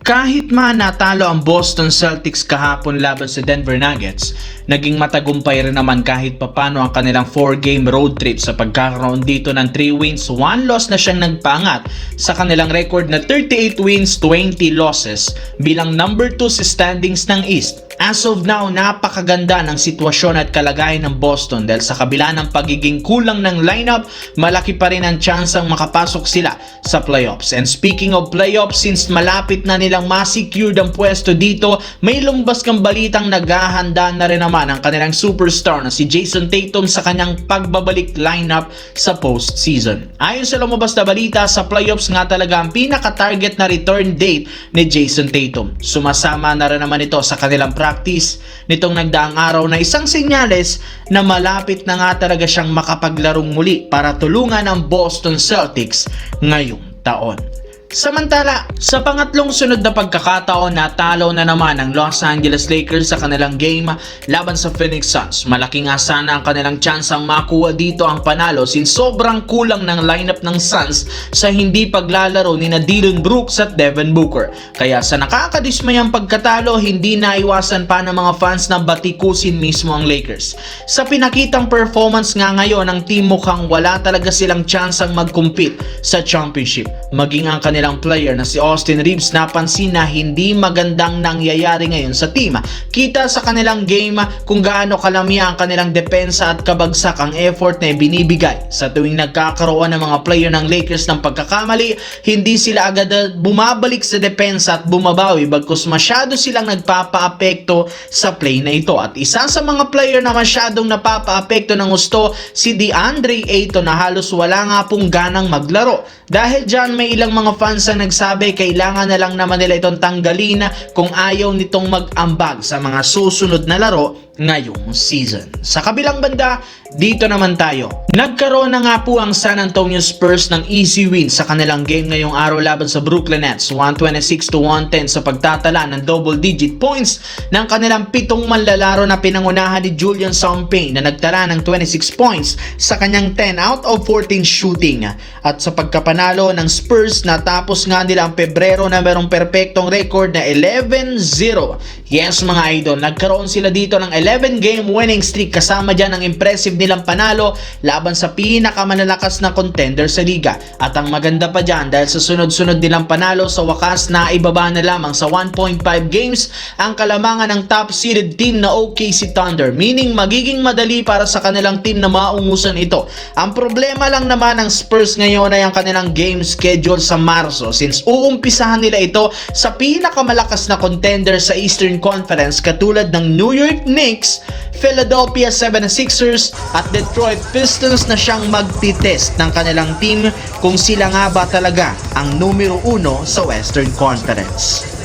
Kahit man natalo ang Boston Celtics kahapon laban sa Denver Nuggets, naging matagumpay rin naman kahit papano ang kanilang 4-game road trip sa pagkakaroon dito ng 3 wins, 1 loss na siyang nagpangat sa kanilang record na 38 wins, 20 losses bilang number 2 sa standings ng East. As of now, napakaganda ng sitwasyon at kalagayan ng Boston dahil sa kabila ng pagiging kulang ng lineup, malaki pa rin ang tsansang makapasok sila sa playoffs. And speaking of playoffs, since malapit na nilang ma-secure ang pwesto dito, may lumbas kang balitang naghahanda na rin naman ang kanilang superstar na si Jason Tatum sa kanyang pagbabalik lineup sa postseason. Ayon sa lumabas na balita, sa playoffs nga talaga ang pinaka-target na return date ni Jason Tatum. Sumasama na rin naman ito sa kanilang practice nitong nagdaang araw na isang senyales na malapit na nga talaga siyang makapaglarong muli para tulungan ang Boston Celtics ngayong taon. Samantala, sa pangatlong sunod na pagkakataon, natalo na naman ang Los Angeles Lakers sa kanilang game laban sa Phoenix Suns. Malaki nga sana ang kanilang tsansang makuha dito ang panalo since sobrang kulang ng lineup ng Suns sa hindi paglalaro ni Dillon Brooks at Devin Booker. Kaya sa nakakadismayang pagkatalo, hindi naiwasan pa ng mga fans na batikusin mismo ang Lakers. Sa pinakitang performance nga ngayon ng team, mukhang wala talaga silang tsansang mag-compete sa championship. Maging ang kanilang player na si Austin Reeves, napansin na hindi magandang nangyayari ngayon sa team. Kita sa kanilang game kung gaano kalami ang kanilang depensa at kabagsak ang effort na binibigay. Sa tuwing nagkakaroon ng mga player ng Lakers ng pagkakamali, hindi sila agad bumabalik sa depensa at bumabawi bagkus masyado silang nagpapaapekto sa play na ito. At isa sa mga player na masyadong napapaapekto ng gusto, si DeAndre Ayton, na halos wala nga pong ganang maglaro. Dahil dyan, may ilang mga fans na nagsabi kailangan na lang naman nila itong tanggalin kung ayaw nitong mag-ambag sa mga susunod na laro ngayong season. Sa kabilang banda, dito naman tayo. Nagkaroon na nga po ang San Antonio Spurs ng easy win sa kanilang game ngayong araw laban sa Brooklyn Nets, 126-110 sa pagtatala ng double-digit points ng kanilang 7 manlalaro na pinangunahan ni Julian Champagne na nagtala ng 26 points sa kanyang 10 out of 14 shooting. At sa pagkapanalo ng Spurs, natapos nga nila ang Pebrero na merong perpektong record na 11-0. Yes mga idol, nagkaroon sila dito ng 11-game winning streak, kasama dyan ang impressive nilang panalo laban sa pinakamalalakas na contender sa liga. At ang maganda pa dyan, dahil sa sunod-sunod nilang panalo, sa wakas na ibaba na lamang sa 1.5 games ang kalamangan ng top-seeded team na OKC Thunder, meaning magiging madali para sa kanilang team na maungusan ito. Ang problema lang naman ng Spurs ngayon ay ang kanilang game schedule sa Marso, since uumpisahan nila ito sa pinakamalakas na contender sa Eastern Conference katulad ng New York Knicks, Philadelphia 76ers at Detroit Pistons na siyang magtitest ng kanilang team kung sila nga ba talaga ang numero 1 sa Western Conference.